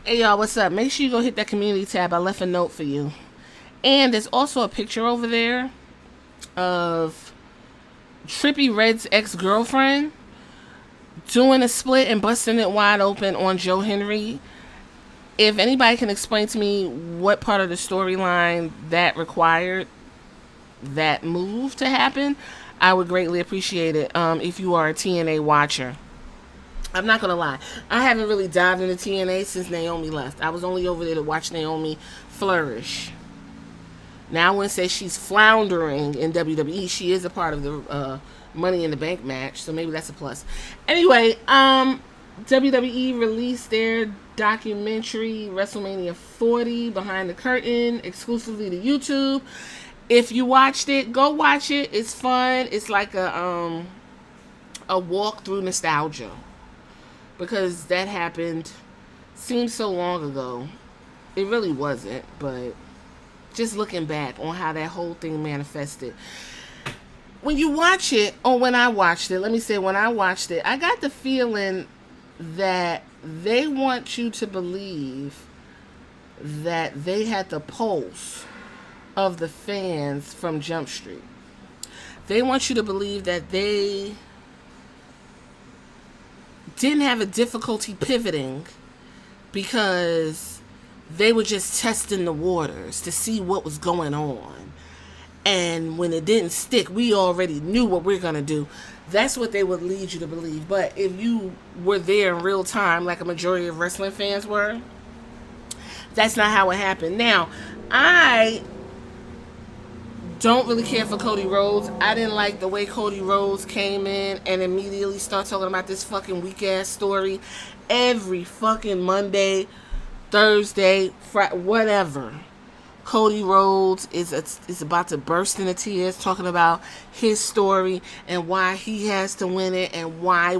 Hey y'all, what's up? Make sure you go hit that community tab. I left a note for you. And there's also a picture over there of Trippy Red's ex-girlfriend doing a split and busting it wide open on Joe Henry. If anybody can explain to me what part of the storyline that required that move to happen, I would greatly appreciate it. If you are a TNA watcher. I'm not gonna lie. I haven't really dived into TNA since Naomi left. I was only over there to watch Naomi flourish. Now I wouldn't say she's floundering in WWE. She is a part of the Money in the Bank match, so maybe that's a plus. Anyway, WWE released their documentary WrestleMania 40 Behind the Curtain exclusively to YouTube. If you watched it, go watch it. It's fun. It's like a walk through nostalgia because that happened seems so long ago. It really wasn't, but just looking back on how that whole thing manifested. When you watch it, or when I watched it, let me say when I watched it, I got the feeling that they want you to believe that they had the pulse of the fans from Jump Street. They want you to believe that they didn't have a difficulty pivoting because they were just testing the waters to see what was going on. And when it didn't stick, we already knew what we're going to do. That's what they would lead you to believe. But if you were there in real time, like a majority of wrestling fans were, that's not how it happened. Now, I don't really care for Cody Rhodes. I didn't like the way Cody Rhodes came in and immediately started talking about this fucking weak ass story every fucking Monday, Thursday, Friday, whatever. Cody Rhodes is about to burst into tears talking about his story and why he has to win it and why.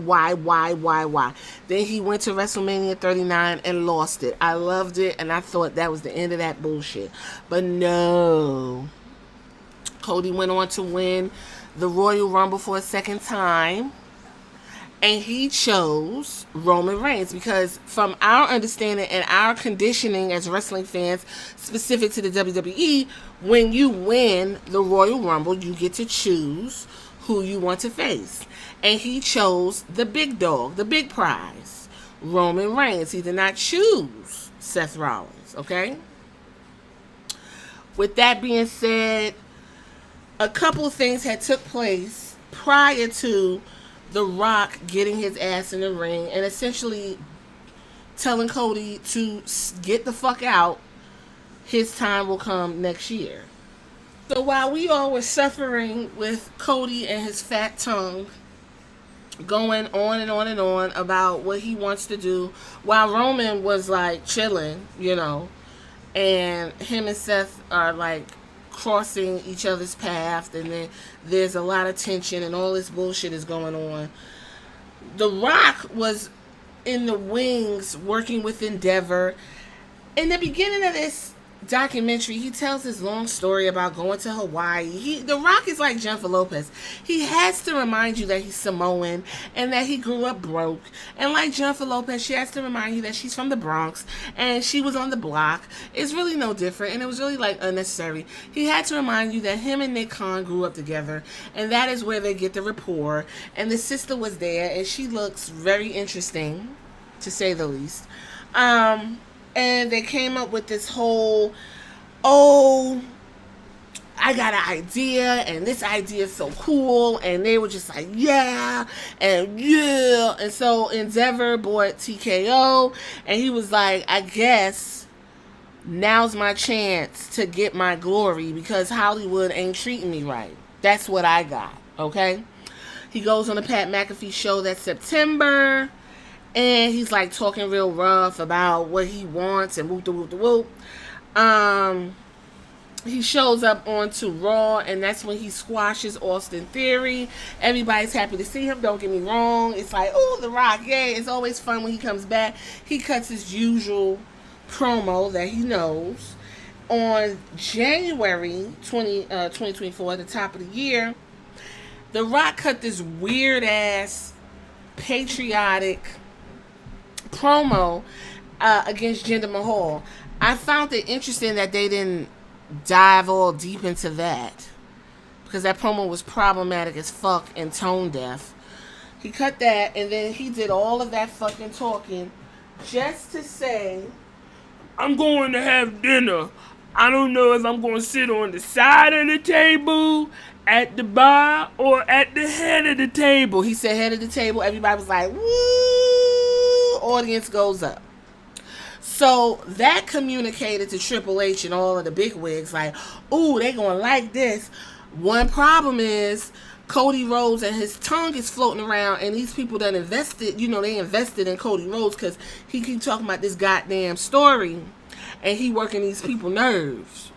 Then he went to WrestleMania 39 and lost it. I loved it and I thought that was the end of that bullshit. But no. Cody went on to win the Royal Rumble for a second time. And he chose Roman Reigns because from our understanding and our conditioning as wrestling fans specific to the WWE, when you win the Royal Rumble, you get to choose who you want to face. And he chose the big dog, the big prize, Roman Reigns. He did not choose Seth Rollins, okay? With that being said, a couple of things had took place prior to The Rock getting his ass in the ring and essentially telling Cody to get the fuck out. His time will come next year. So while we all were suffering with Cody and his fat tongue going on and on and on about what he wants to do, while Roman was like chilling, and him and Seth are like crossing each other's path, and then there's a lot of tension and all this bullshit is going on. The Rock was in the wings working with Endeavor. In the beginning of this documentary, he tells this long story about going to Hawaii. The Rock is like Jennifer Lopez. He has to remind you that he's Samoan and that he grew up broke. And like Jennifer Lopez, she has to remind you that she's from the Bronx and she was on the block. It's really no different, and it was really like unnecessary. He had to remind you that him and Nick Khan grew up together, and that is where they get the rapport. And the sister was there, and she looks very interesting, to say the least. And they came up with this whole, I got an idea, and this idea is so cool. And they were just like, yeah, and yeah. And so Endeavor bought TKO, and he was like, I guess now's my chance to get my glory because Hollywood ain't treating me right. That's what I got, okay? He goes on the Pat McAfee show that September. And he's like talking real rough about what he wants and whoop de whoop. He shows up onto Raw, and that's when he squashes Austin Theory. Everybody's happy to see him, don't get me wrong. It's like, oh, The Rock, yay. It's always fun when he comes back. He cuts his usual promo that he knows. On January 2024, at the top of the year, The Rock cut this weird-ass patriotic promo against Jinder Mahal. I found it interesting that they didn't dive all deep into that, because that promo was problematic as fuck and tone deaf. He cut that, and then he did all of that fucking talking just to say, I'm going to have dinner. I don't know if I'm going to sit on the side of the table, at the bar, or at the head of the table. He said head of the table. Everybody was like, woo! Audience goes up. So that communicated to Triple H and all of the bigwigs, like, ooh, they going to like this. One problem is Cody Rhodes and his tongue is floating around, and these people that invested, they invested in Cody Rhodes because he keep talking about this goddamn story, and he working these people nerves.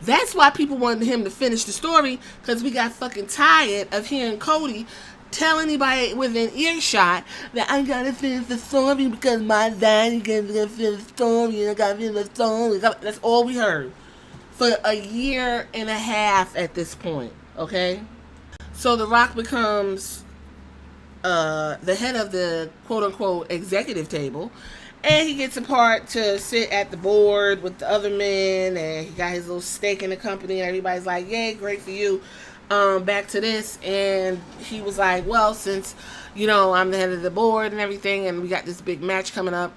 That's why people wanted him to finish the story, because we got fucking tired of hearing Cody tell anybody within earshot that I gotta finish the story because my daddy gotta finish the story and I gotta finish the story. That's all we heard for a year and a half at this point, okay? So The Rock becomes the head of the quote-unquote executive table, and he gets a part to sit at the board with the other men, and he got his little stake in the company, and everybody's like, yay, great for you. Back to this, and he was like, well, since, I'm the head of the board and everything, and we got this big match coming up,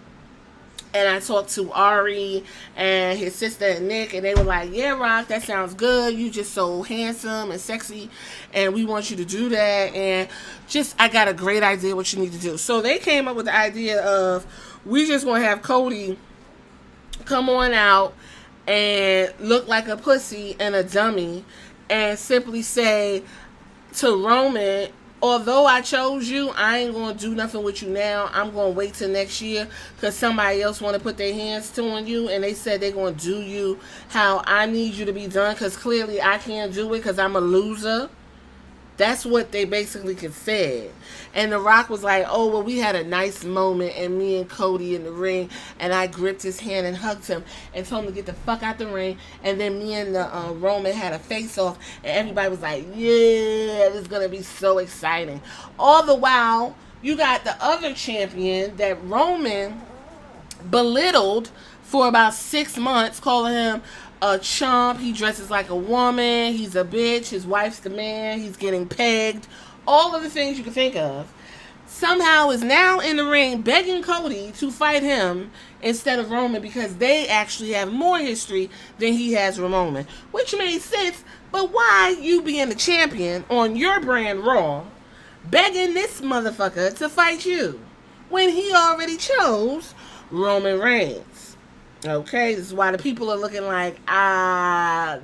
and I talked to Ari and his sister and Nick, and they were like, yeah, Rock, that sounds good. You just so handsome and sexy, and we want you to do that, and I got a great idea what you need to do. So they came up with the idea of, we just want to have Cody come on out and look like a pussy and a dummy, and simply say to Roman, although I chose you, I ain't going to do nothing with you now. I'm going to wait till next year because somebody else want to put their hands on you, and they said they're going to do you how I need you to be done, because clearly I can't do it because I'm a loser. That's what they basically said. And The Rock was like, oh, well, we had a nice moment, and me and Cody in the ring, and I gripped his hand and hugged him and told him to get the fuck out the ring. And then me and the Roman had a face-off, and everybody was like, yeah, this is going to be so exciting. All the while, you got the other champion that Roman belittled for about 6 months, calling him a chump. He dresses like a woman. He's a bitch. His wife's the man. He's getting pegged. All of the things you can think of. Somehow is now in the ring begging Cody to fight him instead of Roman, because they actually have more history than he has with Roman. Which made sense, but why you being the champion on your brand Raw begging this motherfucker to fight you when he already chose Roman Reigns? Okay, this is why the people are looking like,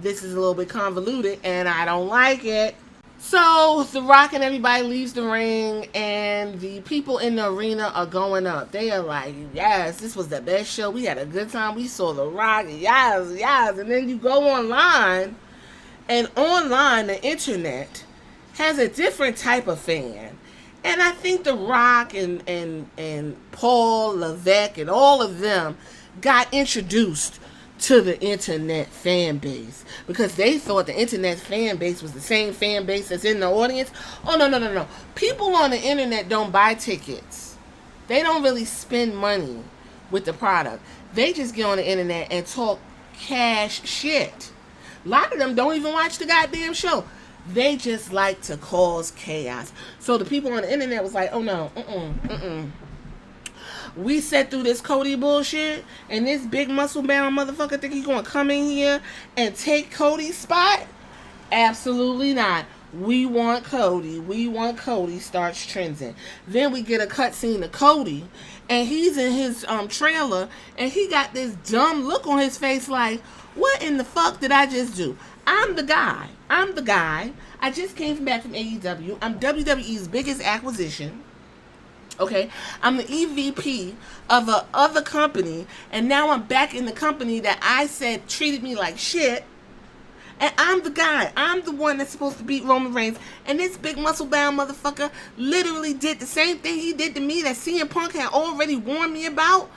this is a little bit convoluted, and I don't like it. So, The Rock and everybody leaves the ring, and the people in the arena are going up. They are like, yes, this was the best show. We had a good time. We saw The Rock. Yes, yes. And then you go online, and online, the internet has a different type of fan. And I think The Rock and Paul Levesque and all of them got introduced to the internet fan base because they thought the internet fan base was the same fan base that's in the audience. Oh, no. People on the internet don't buy tickets. They don't really spend money with the product. They just get on the internet and talk cash shit. A lot of them don't even watch the goddamn show. They just like to cause chaos. So the people on the internet was like, oh no, we sat through this Cody bullshit, and this big muscle bound motherfucker think he's gonna come in here and take Cody's spot? Absolutely not. We want Cody. We want Cody starts trending. Then we get a cutscene of Cody, and he's in his trailer, and he got this dumb look on his face like, what in the fuck did I just do? I'm the guy. I just came back from AEW. I'm WWE's biggest acquisition. Okay, I'm the EVP of a other company, and now I'm back in the company that I said treated me like shit. And I'm the guy. I'm the one that's supposed to beat Roman Reigns. And this big muscle bound motherfucker literally did the same thing he did to me that CM Punk had already warned me about.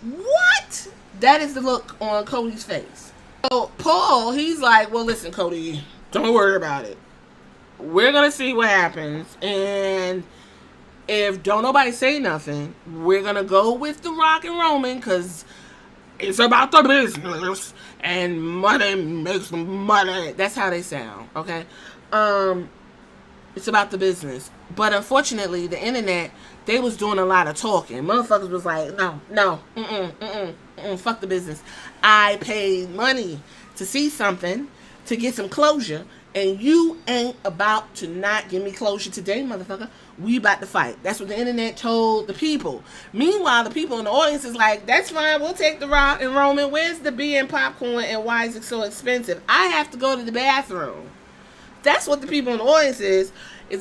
What? That is the look on Cody's face. So Paul, he's like, well, listen, Cody, don't worry about it. We're going to see what happens. And if don't nobody say nothing, we're gonna go with The Rock and Roman because it's about the business and money makes money. That's how they sound, okay? It's about the business. But unfortunately, the internet, they was doing a lot of talking. Motherfuckers was like, no, fuck the business. I paid money to see something, to get some closure, and you ain't about to not give me closure today, motherfucker. We about to fight. That's what the internet told the people. Meanwhile, the people in the audience is like, that's fine, we'll take The Rock and Roman. Where's the beer and popcorn and why is it so expensive? I have to go to the bathroom. That's what the people in the audience is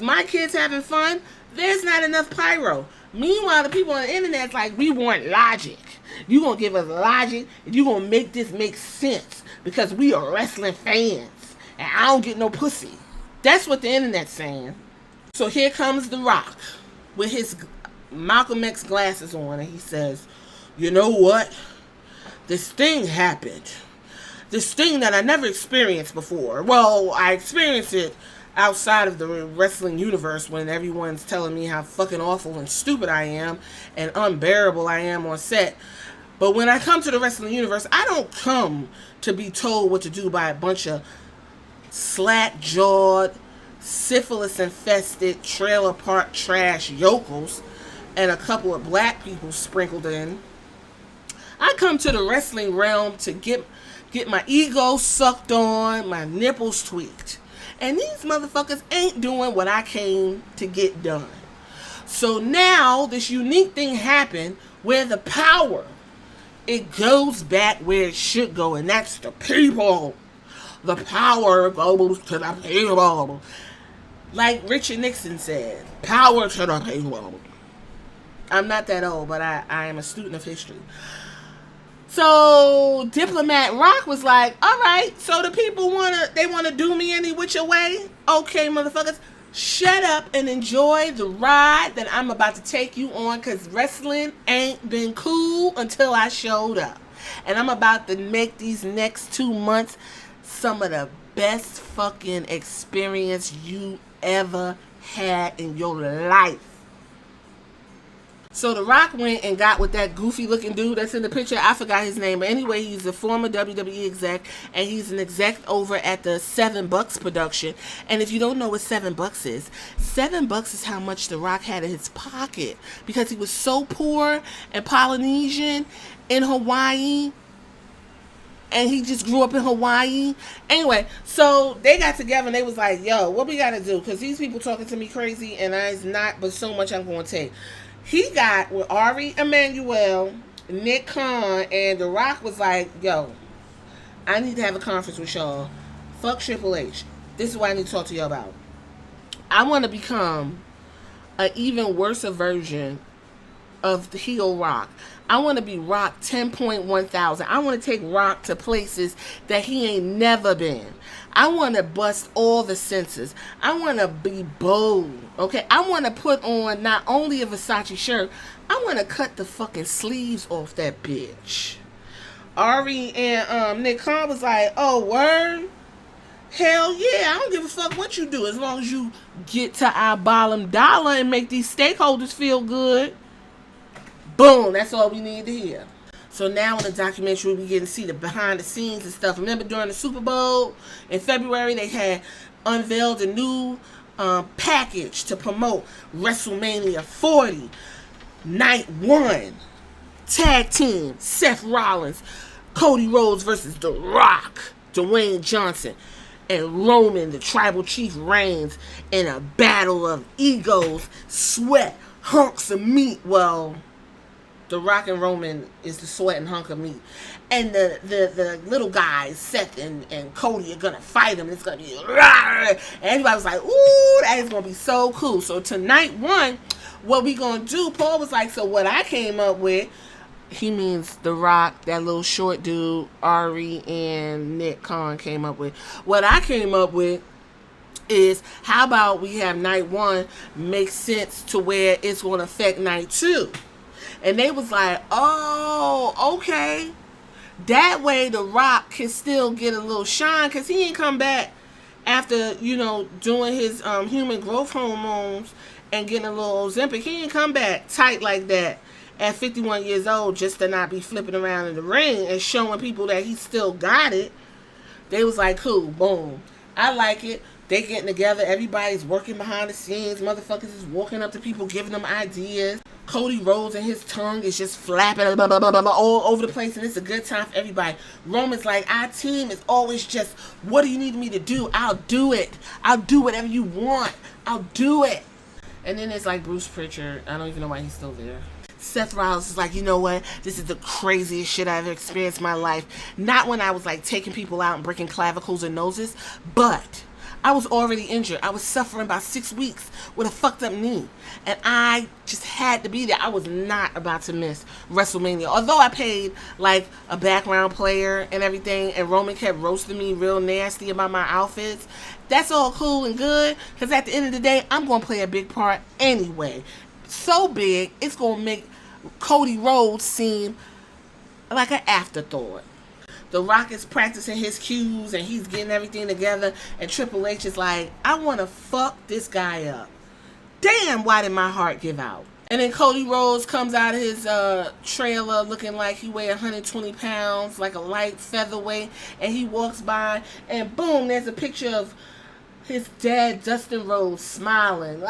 my kids having fun? There's not enough pyro. Meanwhile, the people on the internet's like, we want logic. You gonna give us logic, and you gonna make this make sense because we are wrestling fans, and I don't get no pussy. That's what the internet's saying. So here comes The Rock with his Malcolm X glasses on, and he says, you know what? This thing happened. This thing that I never experienced before. Well, I experienced it outside of the wrestling universe when everyone's telling me how fucking awful and stupid I am and unbearable I am on set. But when I come to the wrestling universe, I don't come to be told what to do by a bunch of slack-jawed, syphilis-infested, trailer-park trash yokels and a couple of black people sprinkled in. I come to the wrestling realm to get my ego sucked on, my nipples tweaked. And these motherfuckers ain't doing what I came to get done. So now this unique thing happened where the power, it goes back where it should go, and that's the people. The power goes to the people. Like Richard Nixon said, power to the people. I'm not that old, but I am a student of history. So Diplomat Rock was like, all right, so the people wanna do me any which way? Okay, motherfuckers, shut up and enjoy the ride that I'm about to take you on, because wrestling ain't been cool until I showed up. And I'm about to make these next 2 months some of the best fucking experience you ever had in your life. So The Rock went and got with that goofy looking dude that's in the picture. I forgot his name. But anyway, he's a former WWE exec, and he's an exec over at the $7 production. And if you don't know what $7 is, $7 is how much The Rock had in his pocket, because he was so poor and Polynesian in Hawaii. And he just grew up in Hawaii. Anyway, so they got together and they was like, yo, what we got to do? Because these people talking to me crazy, and it's not but so much I'm going to take. He got with Ari Emanuel, Nick Khan, and The Rock was like, yo, I need to have a conference with y'all. Fuck Triple H. This is what I need to talk to y'all about. I want to become an even worse version of the heel Rock. I want to be Rock 10.1 thousand. I want to take Rock to places that he ain't never been. I want to bust all the senses. I want to be bold, okay? I want to put on not only a Versace shirt, I want to cut the fucking sleeves off that bitch. Ari and Nick Khan was like, oh, word? Hell yeah, I don't give a fuck what you do as long as you get to our bottom dollar and make these stakeholders feel good. Boom, that's all we need to hear. So now in the documentary, we get to see the behind the scenes and stuff. Remember during the Super Bowl in February, they had unveiled a new package to promote WrestleMania 40. Night 1. Tag team, Seth Rollins, Cody Rhodes versus The Rock, DeWayne Johnson, and Roman, the tribal chief, Reigns in a battle of egos, sweat, hunks of meat. Well, The Rock and Roman is the sweat and hunk of meat. And the little guys, Seth and Cody, are going to fight him. It's going to be... And everybody was like, ooh, that is going to be so cool. So tonight 1, what we going to do, Paul was like, so what I came up with, he means The Rock, that little short dude, Ari and Nick Khan came up with. What I came up with is, how about we have night 1 make sense to where it's going to affect night 2? And they was like, oh, okay. That way The Rock can still get a little shine, because he ain't come back after, doing his human growth hormones and getting a little Ozempic. He didn't come back tight like that at 51 years old just to not be flipping around in the ring and showing people that he still got it. They was like, cool, boom. I like it. They getting together. Everybody's working behind the scenes. Motherfuckers is walking up to people, giving them ideas. Cody Rhodes and his tongue is just flapping blah, blah, blah, blah, all over the place, and it's a good time for everybody. Roman's like, our team is always just, what do you need me to do? I'll do it. I'll do whatever you want. I'll do it. And then it's like Bruce Pritchard. I don't even know why he's still there. Seth Rollins is like, you know what? This is the craziest shit I've ever experienced in my life. Not when I was like taking people out and breaking clavicles and noses, but I was already injured. I was suffering about 6 weeks with a fucked up knee. And I just had to be there. I was not about to miss WrestleMania. Although I paid like a background player and everything, and Roman kept roasting me real nasty about my outfits. That's all cool and good, because at the end of the day, I'm going to play a big part anyway. So big, it's going to make Cody Rhodes seem like an afterthought. The Rock is practicing his cues and he's getting everything together, and Triple H is like, I want to fuck this guy up. Damn, why did my heart give out? And then Cody Rhodes comes out of his trailer looking like he weighed 120 pounds, like a light featherweight, and he walks by and boom, there's a picture of his dad, Dustin Rhodes, smiling.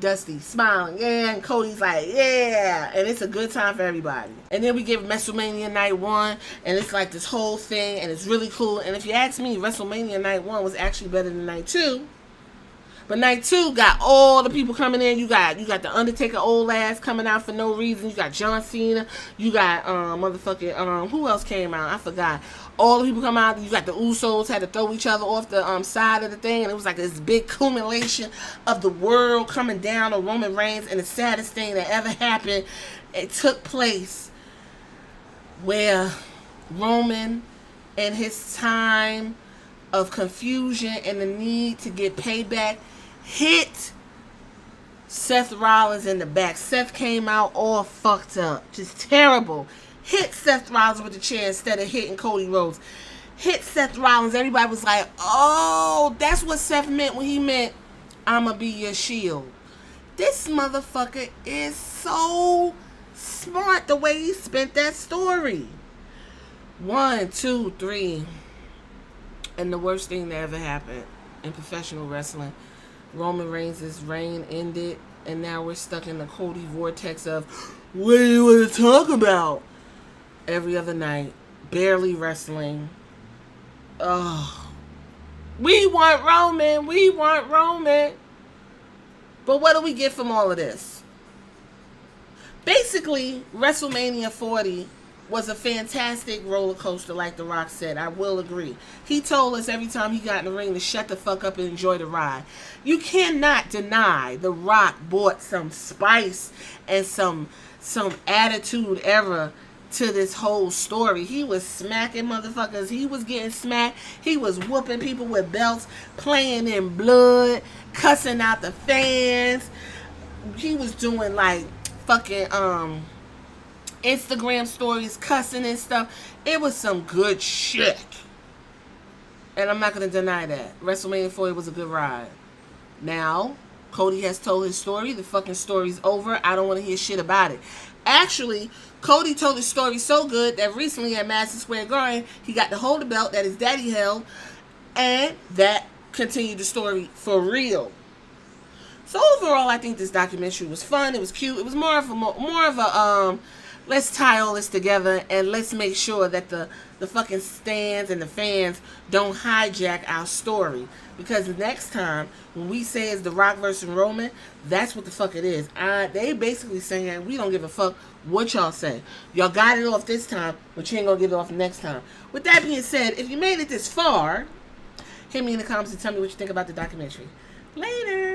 Dusty, smiling. Yeah, and Cody's like, yeah. And it's a good time for everybody. And then we get WrestleMania Night 1, and it's like this whole thing, and it's really cool. And if you ask me, WrestleMania Night 1 was actually better than Night 2. But Night 2 got all the people coming in. You got the Undertaker old ass coming out for no reason. You got John Cena. You got who else came out? I forgot. All the people come out. You got the Usos had to throw each other off the side of the thing, and it was like this big accumulation of the world coming down on Roman Reigns. And the saddest thing that ever happened, it took place where Roman, in his time of confusion and the need to get payback, hit Seth Rollins in the back. Seth came out all fucked up, just terrible. Hit Seth Rollins with the chair instead of hitting Cody Rhodes. Hit Seth Rollins. Everybody was like, oh, that's what Seth meant when he meant, I'ma be your shield. This motherfucker is so smart the way he spent that story. 1, 2, 3. And the worst thing that ever happened in professional wrestling, Roman Reigns' reign ended, and now we're stuck in the Cody vortex of, what do you want to talk about? Every other night, barely wrestling. Oh, we want Roman, we want Roman. But what do we get from all of this? Basically, WrestleMania 40 was a fantastic roller coaster, like The Rock said. I will agree. He told us every time he got in the ring to shut the fuck up and enjoy the ride. You cannot deny The Rock brought some spice and some attitude era to this whole story. He was smacking motherfuckers. He was getting smacked. He was whooping people with belts, playing in blood, cussing out the fans. He was doing like fucking Instagram stories, cussing and stuff. It was some good shit. And I'm not going to deny that. WrestleMania 40 was a good ride. Now, Cody has told his story. The fucking story's over. I don't want to hear shit about it. Actually, Cody told his story so good that recently at Madison Square Garden, he got to hold the belt that his daddy held, and that continued the story for real. So overall, I think this documentary was fun. It was cute. It was more of a let's tie all this together and let's make sure that the fucking stands and the fans don't hijack our story. Because next time, when we say it's The Rock versus Roman, that's what the fuck it is. They basically saying, we don't give a fuck what y'all say. Y'all got it off this time, but you ain't gonna get it off next time. With that being said, if you made it this far, hit me in the comments and tell me what you think about the documentary. Later!